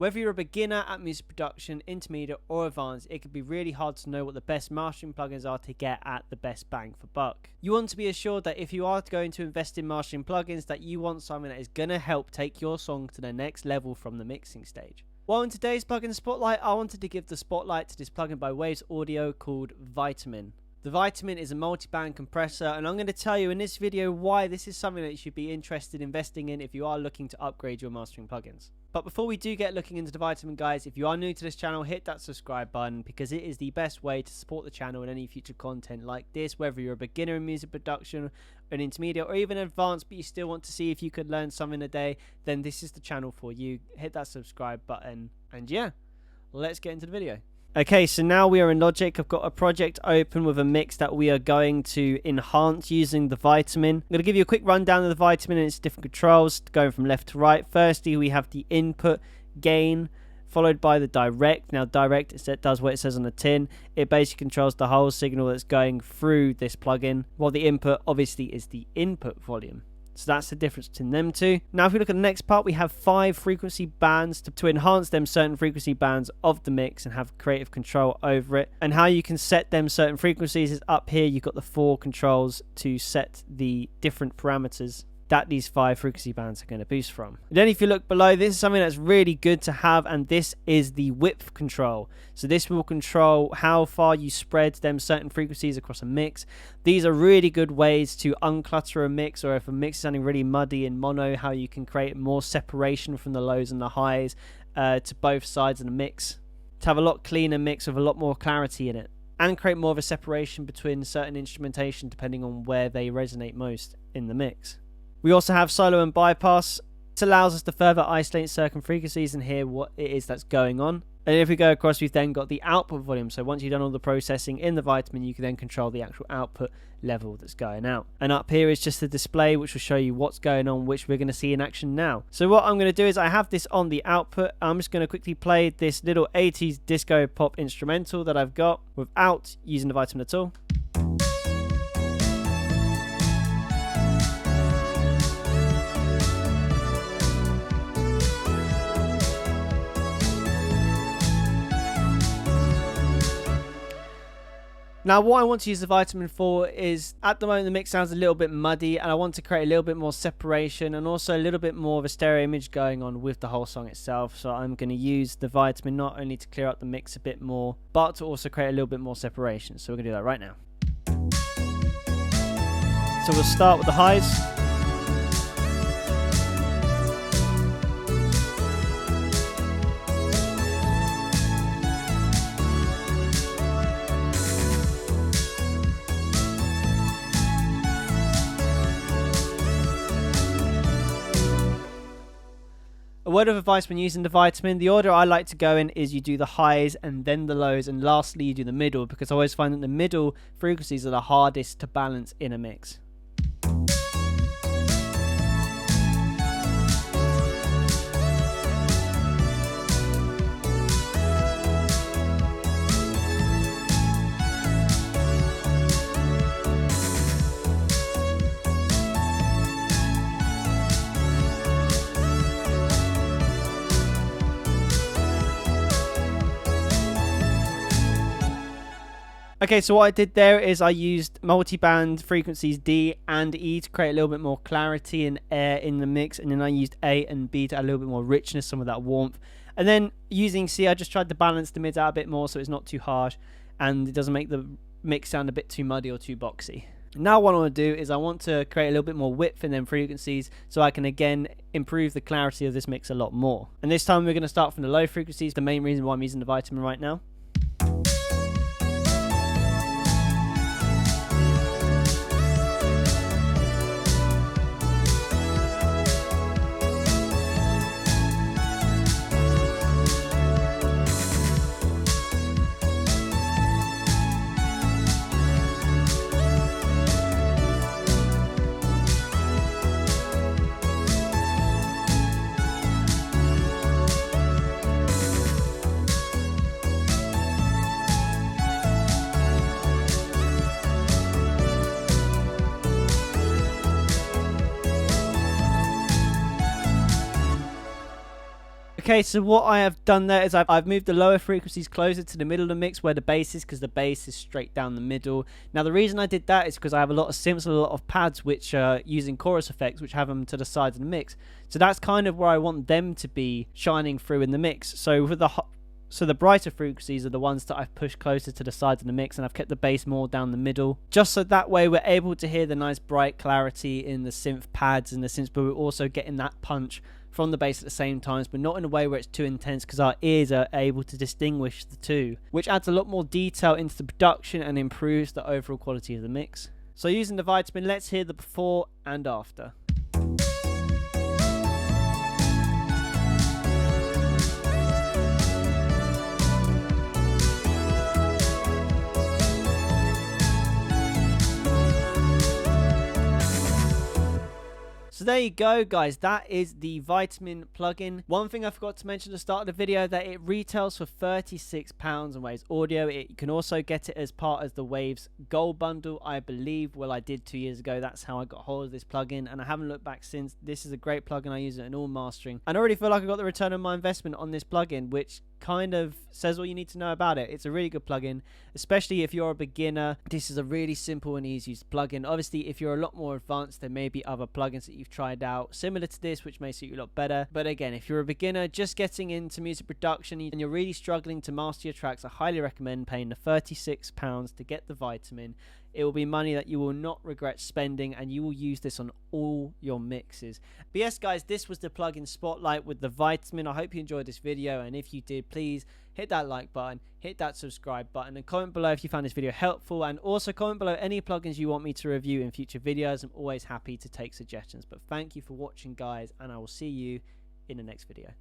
Whether you're a beginner at music production, intermediate or advanced, it can be really hard to know what the best mastering plugins are to get at the best bang for buck. You want to be assured that if you are going to invest in mastering plugins, that you want something that is going to help take your song to the next level from the mixing stage. Well, in today's plugin spotlight, I wanted to give the spotlight to this plugin by Waves Audio called Vitamin. The Vitamin is a multi-band compressor, and I'm going to tell you in this video why this is something that you should be interested in investing in if you are looking to upgrade your mastering plugins. But before we do get looking into the Vitamin, guys, if you are new to this channel, hit that subscribe button because it is the best way to support the channel and any future content like this, whether you're a beginner in music production, an intermediate or even advanced, but you still want to see if you could learn something a day, then this is the channel for you. Hit that subscribe button, and yeah, let's get into the video. Okay, so now we are in Logic. I've got a project open with a mix that we are going to enhance using the Vitamin. I'm going to give you a quick rundown of the Vitamin and its different controls, going from left to right. Firstly, we have the input gain, followed by the direct. Now, direct does what it says on the tin. It basically controls the whole signal that's going through this plugin, while the input obviously is the input volume. So that's the difference between them two. Now, if we look at the next part, we have 5 frequency bands to enhance them certain frequency bands of the mix and have creative control over it. And how you can set them certain frequencies is up here. You've got the 4 controls to set the different parameters that these 5 frequency bands are going to boost from. And then if you look below, this is something that's really good to have, and this is the width control. So this will control how far you spread them certain frequencies across a mix. These are really good ways to unclutter a mix, or if a mix is sounding really muddy in mono, how you can create more separation from the lows and the highs to both sides of the mix, to have a lot cleaner mix with a lot more clarity in it, and create more of a separation between certain instrumentation depending on where they resonate most in the mix. We also have solo and bypass. This allows us to further isolate certain frequencies and hear what it is that's going on. And if we go across, we've then got the output volume. So once you've done all the processing in the Vitamin, you can then control the actual output level that's going out. And up here is just the display, which will show you what's going on, which we're going to see in action now. So what I'm going to do is I have this on the output. I'm just going to quickly play this little 80s disco pop instrumental that I've got without using the Vitamin at all. Now, what I want to use the Vitamin for is, at the moment the mix sounds a little bit muddy, and I want to create a little bit more separation and also a little bit more of a stereo image going on with the whole song itself. So I'm going to use the Vitamin not only to clear up the mix a bit more, but to also create a little bit more separation. So we're going to do that right now. So we'll start with the highs. A word of advice when using the Vitamin: the order I like to go in is you do the highs and then the lows, and lastly you do the middle, because I always find that the middle frequencies are the hardest to balance in a mix. Okay, so what I did there is I used multi-band frequencies D and E to create a little bit more clarity and air in the mix, and then I used A and B to add a little bit more richness, some of that warmth. And then using C, I just tried to balance the mids out a bit more so it's not too harsh and it doesn't make the mix sound a bit too muddy or too boxy. Now what I want to do is I want to create a little bit more width in them frequencies so I can again improve the clarity of this mix a lot more. And this time we're going to start from the low frequencies, the main reason why I'm using the Vitamin right now. Okay, so what I have done there is I've moved the lower frequencies closer to the middle of the mix where the bass is, because the bass is straight down the middle. Now the reason I did that is because I have a lot of synths and a lot of pads which are using chorus effects, which have them to the sides of the mix. So that's kind of where I want them to be shining through in the mix. So with the brighter frequencies are the ones that I've pushed closer to the sides of the mix, and I've kept the bass more down the middle, just so that way we're able to hear the nice bright clarity in the synth pads and the synths, but we're also getting that punch from the bass at the same time, but not in a way where it's too intense, because our ears are able to distinguish the two, which adds a lot more detail into the production and improves the overall quality of the mix. So using the Vitamin, let's hear the before and after. So there you go, guys, that is the Vitamin plugin. One thing I forgot to mention at the start of the video, that it retails for £36 on Waves Audio. You can also get it as part of the Waves Gold bundle, I believe. Well, I did 2 years ago. That's how I got hold of this plugin, and I haven't looked back since. This is a great plugin. I use it in all mastering, and I already feel like I got the return on my investment on this plugin, which kind of says all you need to know about it. It's a really good plugin, especially if you're a beginner. This is a really simple and easy use plugin. Obviously, if you're a lot more advanced, there may be other plugins that you've tried out similar to this which may suit you a lot better. But again, if you're a beginner just getting into music production and you're really struggling to master your tracks, I highly recommend paying the £36 to get the Vitamin. It will be money that you will not regret spending, and you will use this on all your mixes. But yes, guys, this was the plugin spotlight with the Vitamin. I hope you enjoyed this video, and if you did, please hit that like button, hit that subscribe button, and comment below if you found this video helpful, and also comment below any plugins you want me to review in future videos. I'm always happy to take suggestions. But thank you for watching, guys, and I will see you in the next video.